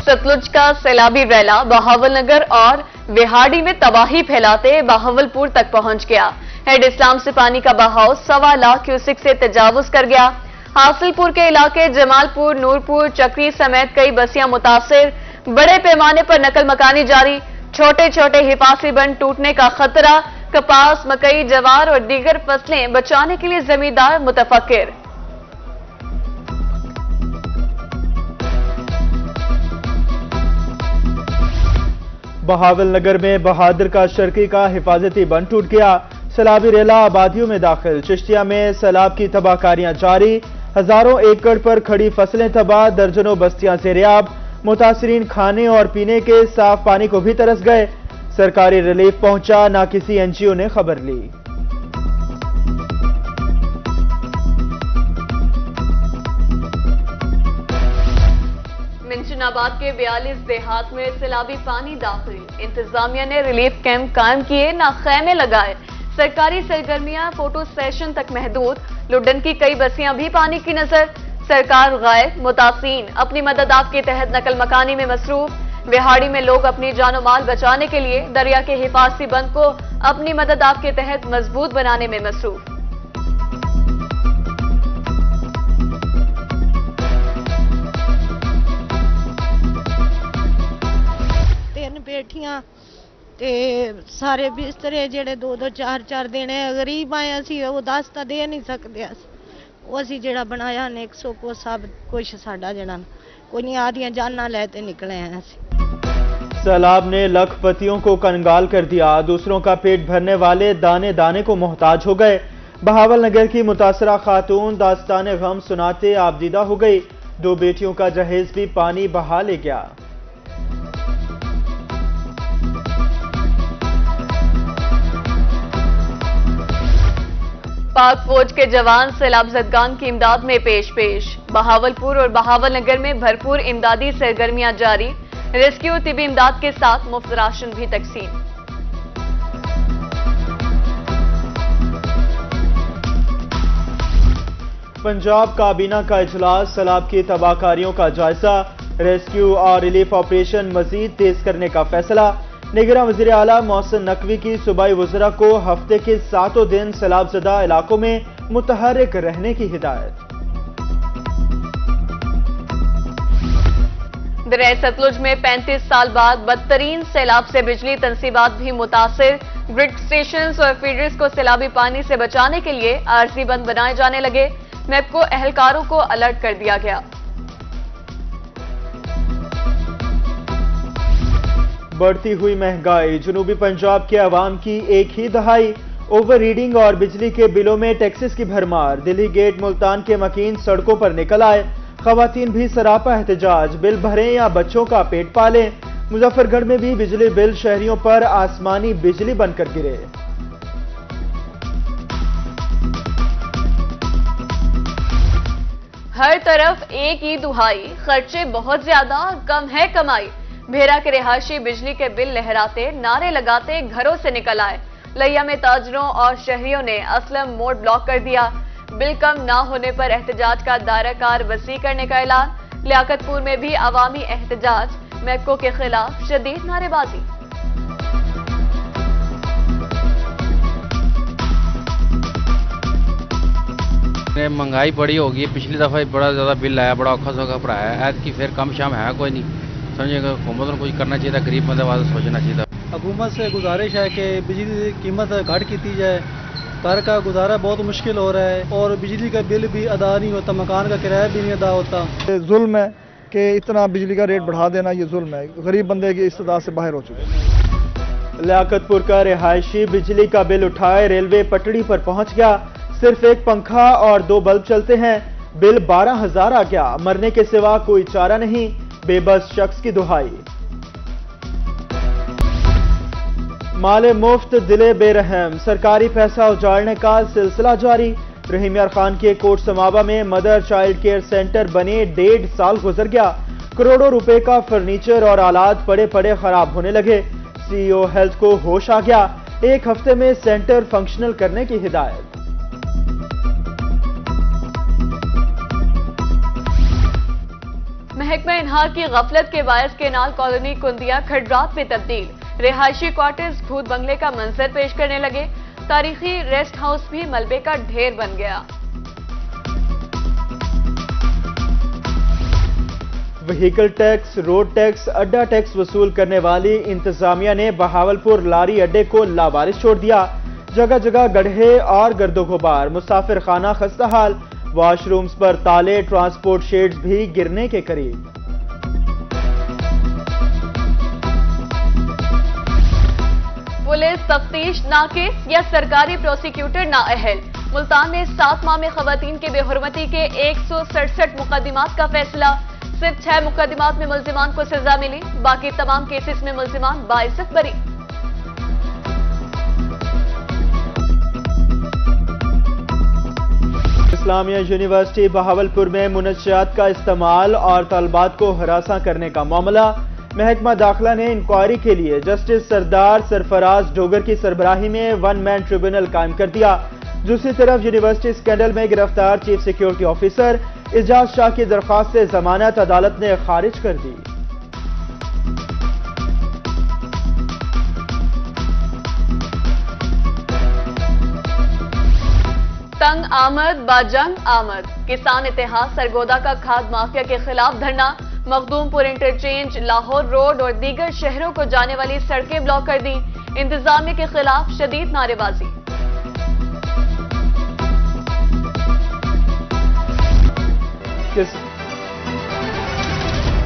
सतलुज का सैलाबी रैला बहावलनगर और विहाड़ी में तबाही फैलाते बहावलपुर तक पहुंच गया। हेड इस्लाम से पानी का बहाव 1.25 लाख क्यूसिक से तजावुज कर गया। हासिलपुर के इलाके जमालपुर, नूरपुर, चक्री समेत कई बस्तियां मुतासिर। बड़े पैमाने पर नकल मकानी जारी। छोटे छोटे हिफाजी बंद टूटने का खतरा। कपास, मकई, जवार और दीगर फसलें बचाने के लिए जमींदार मुतफक्किर। बहावलनगर में बहादुर का शर्की का हिफाजती बंद टूट गया। सैलाबी रेला आबादियों में दाखिल। चिश्तिया में सैलाब की तबाहकारियां जारी। हजारों एकड़ पर खड़ी फसलें तबाह। दर्जनों बस्तियां सेरियाब। मुतासिरीन खाने और पीने के साफ पानी को भी तरस गए। सरकारी रिलीफ पहुंचा, ना किसी एनजीओ ने खबर ली। मिंशनाबाद के 42 देहात में सैलाबी पानी दाखिल। इंतजामिया ने रिलीफ कैंप कायम किए, ना खैमे लगाए। सरकारी सरगर्मियां फोटो सेशन तक महदूद। लुडन की कई बस्तियां भी पानी की नजर। सरकार गायब। मुतासीन अपनी मदद आपके तहत नकल मकानी में मसरूफ। विहाड़ी में लोग अपनी जानो माल बचाने के लिए दरिया के हिफाजती बंद को अपनी मदद आपके तहत मजबूत बनाने में मसरूफ। बेटियां ते सारे बिस्तरे जेड़े 2-2 4-4 देने गरीब आए असी वो 10 तो दे नहीं सकते। वो असी जेड़ा बनाया ने 100 को सब कुछ साडा जेड़ा कोई नहीं आदियां जाना लेते निकले हैं। सैलाब ने लखपतियों को कंगाल कर दिया। दूसरों का पेट भरने वाले दाने दाने को मोहताज हो गए। बहावलनगर की मुतासरा खातून दास्तान गम सुनाते आबदीदा हो गई। 2 बेटियों का जहेज भी पानी बहा ले गया। पाक फौज के जवान सैलाब ज़दगान की इमदाद में पेश। बहावलपुर और बहावलनगर में भरपूर इमदादी सरगर्मियां जारी। रेस्क्यू तिबी इमदाद के साथ मुफ्त राशन भी तकसीम। पंजाब काबीना का इजलास। सैलाब की तबाहकारियों का जायजा। रेस्क्यू और रिलीफ ऑपरेशन मजीद तेज करने का फैसला। निगरान वज़ीर आला मोहसिन नकवी की सूबाई वज़रा को हफ्ते के 7 दिन सैलाबज़दा इलाकों में मुतहर्रिक रहने की हिदायत। दरिया सतलुज में 35 साल बाद बदतरीन सैलाब से बिजली तनसीबात भी मुतासिर। ग्रिड स्टेशन और फीडर्स को सैलाबी पानी से बचाने के लिए आरजी बंद बनाए जाने लगे। मैपको एहलकारों को अलर्ट कर दिया गया। बढ़ती हुई महंगाई। जनूबी पंजाब के अवाम की एक ही दहाई। ओवर रीडिंग और बिजली के बिलों में टैक्सेस की भरमार। दिल्ली गेट मुल्तान के मकीन सड़कों पर निकल आए। खवातीन भी सरापा एहतजाज। बिल भरें या बच्चों का पेट पालें। मुजफ्फरगढ़ में भी बिजली बिल शहरियों पर आसमानी बिजली बनकर गिरे। हर तरफ एक ही दुहाई। खर्चे बहुत ज्यादा, कम है कमाई। भेरा के रिहायशी बिजली के बिल लहराते नारे लगाते घरों से निकल आए। लिया में ताजरों और शहरियों ने असलम मोड़ ब्लॉक कर दिया। बिल कम ना होने पर एहतजाज का दायरा कार वसी करने का ऐलान। लियाकतपुर में भी अवामी एहतजाज। मैको के खिलाफ शदीद नारेबाजी। महंगाई बड़ी होगी। पिछली दफा बड़ा ज्यादा बिल आया, बड़ा औखा सौखा पढ़ाया। ऐद की फिर कम शाम है कोई नहीं। समझेगा हुकूमत को कुछ करना चाहिए था। गरीब बंदे वाले सोचना चाहिए। हुकूमत से गुजारिश है कि बिजली की कीमत घट की जाए। घर का गुजारा बहुत मुश्किल हो रहा है और बिजली का बिल भी अदा नहीं होता, मकान का किराया भी नहीं अदा होता। जुल्म है कि इतना बिजली का रेट बढ़ा देना, ये जुल्म है। गरीब बंदे की इस्तेदाद से बाहर हो चुके हैं। लियाकतपुर का रिहायशी बिजली का बिल उठाए रेलवे पटड़ी पर पहुंच गया। सिर्फ एक पंखा और 2 बल्ब चलते हैं। बिल 12,000 आ गया। मरने के सिवा कोई चारा नहीं। बेबस शख्स की दुहाई। माले मुफ्त दिले बेरहम। सरकारी पैसा उजाड़ने का सिलसिला जारी। रहीम यार खान के कोट समाबा में मदर चाइल्ड केयर सेंटर बने 1.5 साल गुजर गया। करोड़ों रुपए का फर्नीचर और आलात पड़े पड़े खराब होने लगे। सीईओ हेल्थ को होश आ गया। 1 हफ्ते में सेंटर फंक्शनल करने की हिदायत। महकमा इन्हार की गफलत के बायस केनाल कॉलोनी कुंदिया खडरात में तब्दील, रिहायशी क्वार्टर्स भूत बंगले का मंजर पेश करने लगे, तारीखी रेस्ट हाउस भी मलबे का ढेर बन गया। व्हीकल टैक्स, रोड टैक्स, अड्डा टैक्स वसूल करने वाली इंतजामिया ने बहावलपुर लारी अड्डे को लावारिस छोड़ दिया। जगह जगह गड्ढे और गर्दोगुबार, मुसाफिर खाना खस्ताहाल, वॉशरूम्स पर ताले, ट्रांसपोर्ट शेड्स भी गिरने के करीब। पुलिस तफ्तीश नाकेस या सरकारी प्रोसिक्यूटर नाअहल। मुल्तान में 7 माह में खवातीन के बेहुरमती के 167 मुकदमात का फैसला। सिर्फ 6 मुकदमात में मुल्जिमान को सजा मिली, बाकी तमाम केसेस में मुल्जिमान बाइज्जत बरी। इस्लामिया यूनिवर्सिटी बहावलपुर में मुनशियात का इस्तेमाल और तलबात को हरासा करने का मामला। महकमा दाखिला ने इंक्वायरी के लिए जस्टिस सरदार सरफराज डोगर की सरबराही में 1 मैन ट्रिब्यूनल कायम कर दिया। दूसरी तरफ यूनिवर्सिटी स्कैंडल में गिरफ्तार chief security officer Ijaz Shah की दरख्वास्त से जमानत अदालत ने खारिज कर दी। तंग आमद बाजंग आमद, किसान इतिहास सरगोदा का खाद माफिया के खिलाफ धरना। मखदूमपुर इंटरचेंज, लाहौर रोड और दीगर शहरों को जाने वाली सड़कें ब्लॉक कर दी। इंतजामिया के खिलाफ शदीद नारेबाजी।